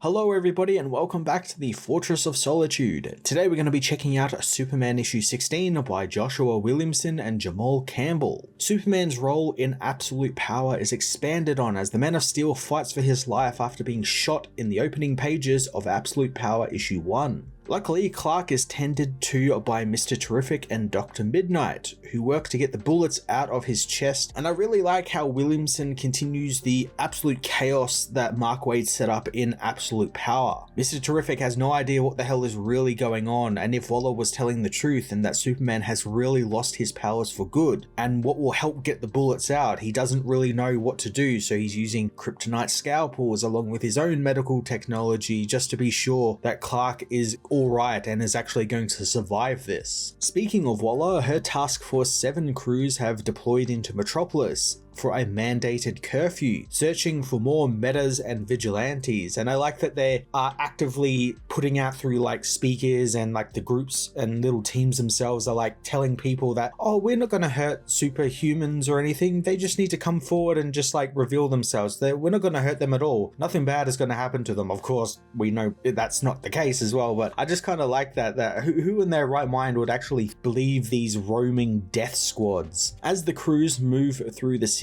Hello everybody and welcome back to the Fortress of Solitude. Today we're going to be checking out Superman issue 16 by Joshua Williamson and Jamal Campbell. Superman's role in absolute power is expanded on as the Man of Steel fights for his life after being shot in the opening pages of Absolute Power issue 1. Luckily, Clark is tended to by Mr. Terrific and Dr. Midnight, who work to get the bullets out of his chest, and I really like how Williamson continues the absolute chaos that Mark Waid set up in Absolute Power. Mr. Terrific has no idea what the hell is really going on, and if Waller was telling the truth and that Superman has really lost his powers for good, and what will help get the bullets out, he doesn't really know what to do, so he's using kryptonite scalpels along with his own medical technology just to be sure that Clark is alright and is actually going to survive this. Speaking of Waller, her Task Force 7 crews have deployed into Metropolis for a mandated curfew, searching for more metas and vigilantes, and I like that they are actively putting out through like speakers and like the groups and little teams themselves are like telling people that, oh, we're not going to hurt superhumans or anything, they just need to come forward and just like reveal themselves. We're not going to hurt them at all, nothing bad is going to happen to them. Of course we know that's not the case as well, but I just kind of like that who in their right mind would actually believe these roaming death squads. As the crews move through the city,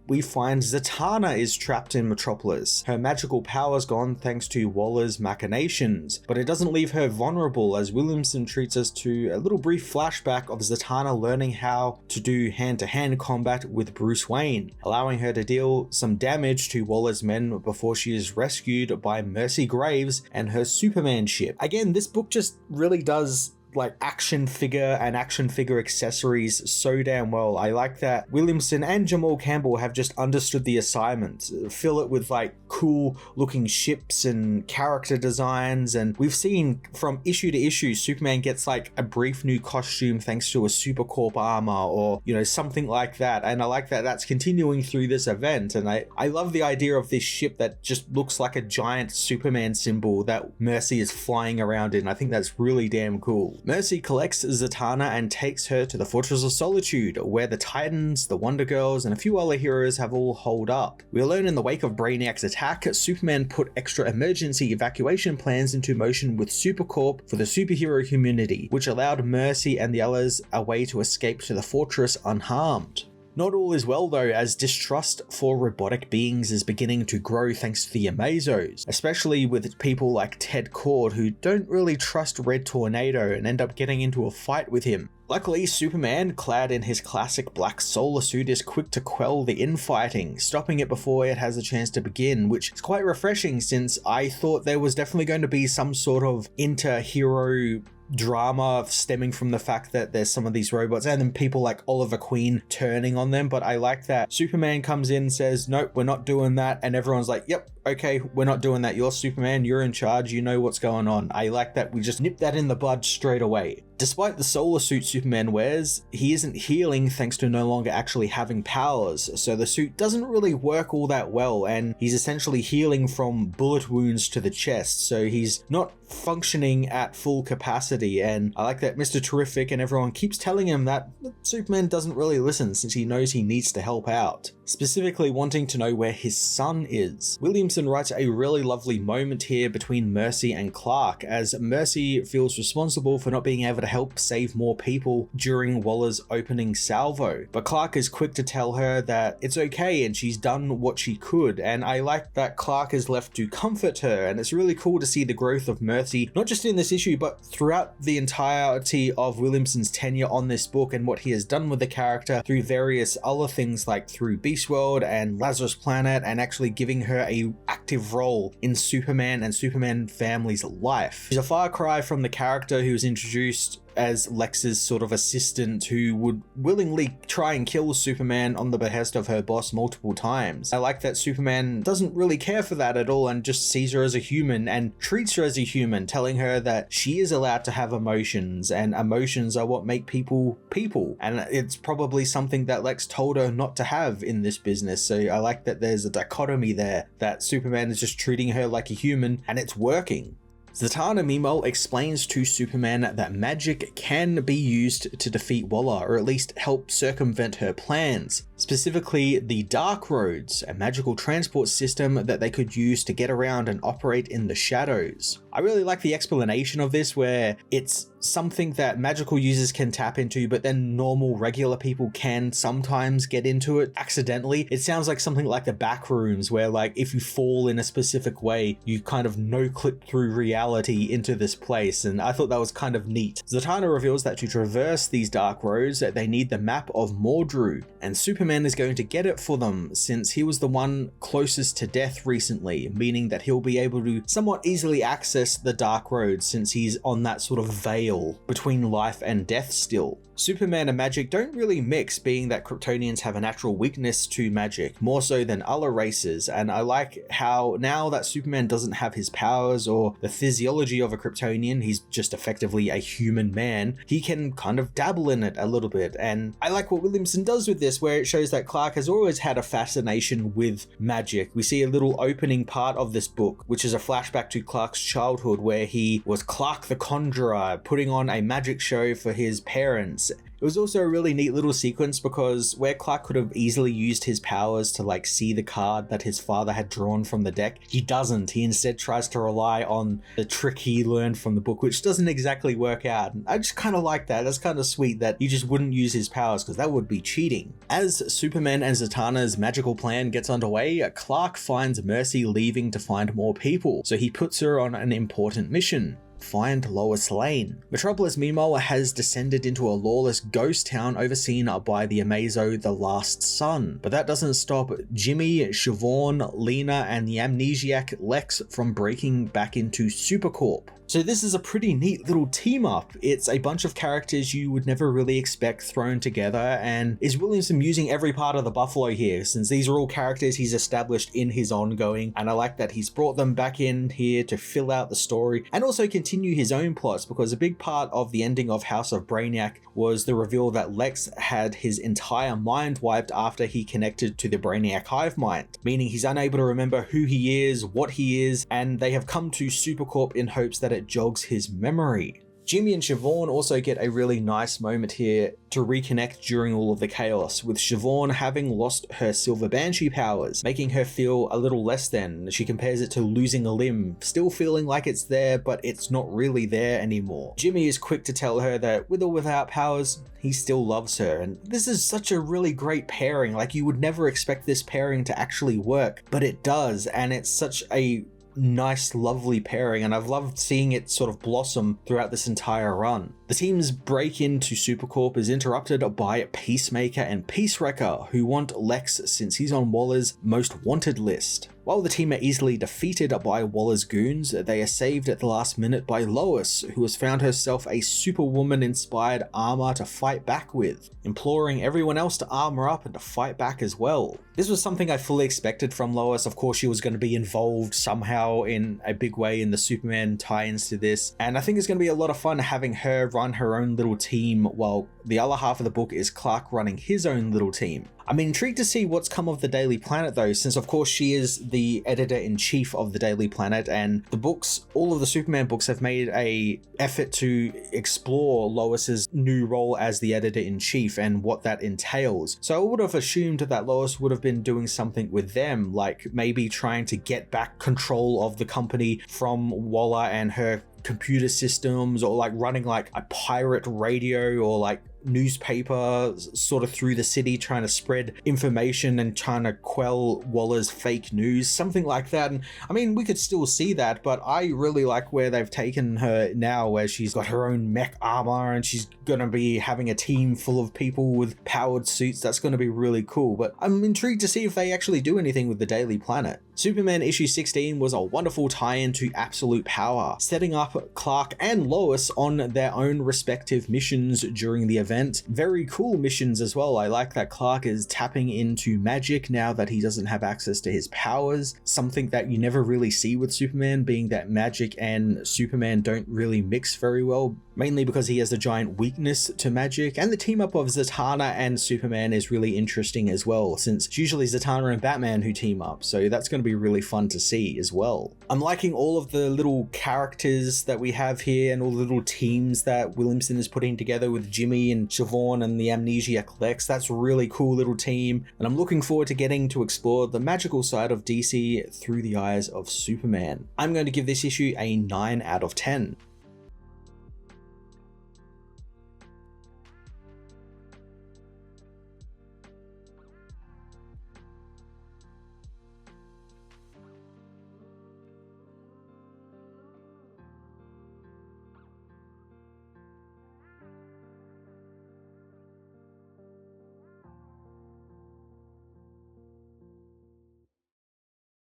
we find Zatanna is trapped in Metropolis. Her magical powers gone thanks to Waller's machinations, but it doesn't leave her vulnerable as Williamson treats us to a little brief flashback of Zatanna learning how to do hand-to-hand combat with Bruce Wayne, allowing her to deal some damage to Waller's men before she is rescued by Mercy Graves and her Superman ship. Again, this book just really does like action figure and action figure accessories so damn well. I like that Williamson and Jamal Campbell have just understood the assignment. Fill it with like cool looking ships and character designs, and we've seen from issue to issue Superman gets like a brief new costume thanks to a Supercorp armor or something like that, and I like that that's continuing through this event. And I love the idea of this ship that just looks like a giant Superman symbol that Mercy is flying around in. I think that's really damn cool. Mercy collects Zatanna and takes her to the Fortress of Solitude, where the Titans, the Wonder Girls, and a few other heroes have all holed up. We learn in the wake of Brainiac's attack, Superman put extra emergency evacuation plans into motion with Supercorp for the superhero community, which allowed Mercy and the others a way to escape to the fortress unharmed. Not all is well though, as distrust for robotic beings is beginning to grow thanks to the Amazos, especially with people like Ted Kord who don't really trust Red Tornado and end up getting into a fight with him. Luckily, Superman, clad in his classic black solar suit, is quick to quell the infighting, stopping it before it has a chance to begin, which is quite refreshing since I thought there was definitely going to be some sort of inter-hero drama stemming from the fact that there's some of these robots and then people like Oliver Queen turning on them. But I like that Superman comes in, says, nope, we're not doing that, and everyone's like, yep, okay, we're not doing that, you're Superman, you're in charge, you know what's going on. I like that we just nip that in the bud straight away. Despite the solar suit Superman wears, he isn't healing thanks to no longer actually having powers, so the suit doesn't really work all that well, and he's essentially healing from bullet wounds to the chest, so he's not functioning at full capacity. And I like that Mr. Terrific and everyone keeps telling him that Superman doesn't really listen since he knows he needs to help out, specifically wanting to know where his son is. Williamson writes a really lovely moment here between Mercy and Clark, as Mercy feels responsible for not being able to help save more people during Waller's opening salvo, but Clark is quick to tell her that it's okay and she's done what she could, and I like that Clark is left to comfort her. And it's really cool to see the growth of Mercy, not just in this issue but throughout the entirety of Williamson's tenure on this book, and what he has done with the character through various other things like through Beast World and Lazarus Planet, and actually giving her a active role in Superman and Superman family's life. She's a far cry from the character who was introduced as Lex's sort of assistant who would willingly try and kill Superman on the behest of her boss multiple times. I like that Superman doesn't really care for that at all and just sees her as a human and treats her as a human, telling her that she is allowed to have emotions, and emotions are what make people people, and it's probably something that Lex told her not to have in this business. So I like that there's a dichotomy there, that Superman is just treating her like a human and it's working. Zatanna meanwhile explains to Superman that magic can be used to defeat Waller, or at least help circumvent her plans, specifically the Dark Roads, a magical transport system that they could use to get around and operate in the shadows. I really like the explanation of this, where it's something that magical users can tap into, but then normal regular people can sometimes get into it accidentally. It sounds like something like the back rooms, where like if you fall in a specific way, you kind of no-clip through reality into this place, and I thought that was kind of neat. Zatanna reveals that to traverse these Dark Roads, they need the map of Mordru, and Superman is going to get it for them since he was the one closest to death recently, meaning that he'll be able to somewhat easily access the Dark Roads since he's on that sort of veil between life and death still. Superman and magic don't really mix, being that Kryptonians have a natural weakness to magic, more so than other races, and I like how now that Superman doesn't have his powers or the physiology of a Kryptonian, he's just effectively a human man, he can kind of dabble in it a little bit. And I like what Williamson does with this, where it shows that Clark has always had a fascination with magic. We see a little opening part of this book, which is a flashback to Clark's childhood, where he was Clark the Conjurer, putting on a magic show for his parents. It was also a really neat little sequence because where Clark could have easily used his powers to like see the card that his father had drawn from the deck, he doesn't. He instead tries to rely on the trick he learned from the book, which doesn't exactly work out. And I just kind of like that. That's kind of sweet that he just wouldn't use his powers, because that would be cheating. As Superman and Zatanna's magical plan gets underway, Clark finds Mercy leaving to find more people, so he puts her on an important mission: find Lois Lane. Metropolis, meanwhile, has descended into a lawless ghost town overseen by the Amazo, the Last Son. But that doesn't stop Jimmy, Siobhan, Lena, and the amnesiac Lex from breaking back into Supercorp. So this is a pretty neat little team up. It's a bunch of characters you would never really expect thrown together, and is Williamson using every part of the Buffalo here, since these are all characters he's established in his ongoing, and I like that he's brought them back in here to fill out the story and also continue his own plots, because a big part of the ending of House of Brainiac was the reveal that Lex had his entire mind wiped after he connected to the Brainiac hive mind, meaning he's unable to remember who he is, what he is, and they have come to Supercorp in hopes that it jogs his memory. Jimmy and Siobhan also get a really nice moment here to reconnect during all of the chaos, with Siobhan having lost her Silver Banshee powers, making her feel a little less than. She compares it to losing a limb, still feeling like it's there, but it's not really there anymore. Jimmy is quick to tell her that with or without powers, he still loves her, and this is such a really great pairing. Like, you would never expect this pairing to actually work, but it does, and it's such a nice, lovely pairing, and I've loved seeing it sort of blossom throughout this entire run. The team's break into Supercorp is interrupted by Peacemaker and Peacewrecker, who want Lex since he's on Waller's most wanted list. While the team are easily defeated by Waller's goons, they are saved at the last minute by Lois, who has found herself a Superwoman-inspired armor to fight back with, imploring everyone else to armor up and to fight back as well. This was something I fully expected from Lois. Of course, she was going to be involved somehow in a big way in the Superman tie-ins to this, and I think it's going to be a lot of fun having her run her own little team, while the other half of the book is Clark running his own little team. I'm intrigued to see what's come of the Daily Planet though, since of course she is the editor-in-chief of the Daily Planet, and the books, all of the Superman books, have made a effort to explore Lois's new role as the editor-in-chief and what that entails. So I would have assumed that Lois would have been doing something with them, like maybe trying to get back control of the company from Waller and her computer systems, or like running like a pirate radio or like newspaper sort of through the city, trying to spread information and trying to quell Waller's fake news, something like that. And I mean, we could still see that, but I really like where they've taken her now, where she's got her own mech armor and she's gonna be having a team full of people with powered suits. That's gonna be really cool, but I'm intrigued to see if they actually do anything with the Daily Planet. Superman issue 16 was a wonderful tie-in to Absolute Power, setting up Clark and Lois on their own respective missions during the event. Very cool missions as well. I like that Clark is tapping into magic now that he doesn't have access to his powers, something that you never really see with Superman, being that magic and Superman don't really mix very well, mainly because he has a giant weakness to magic, and the team up of Zatanna and Superman is really interesting as well, since it's usually Zatanna and Batman who team up, so that's going to be really fun to see as well. I'm liking all of the little characters that we have here and all the little teams that Williamson is putting together with Jimmy and Siobhan and the Amnesiac Lex. That's a really cool little team, and I'm looking forward to getting to explore the magical side of DC through the eyes of Superman. I'm going to give this issue a 9 out of 10.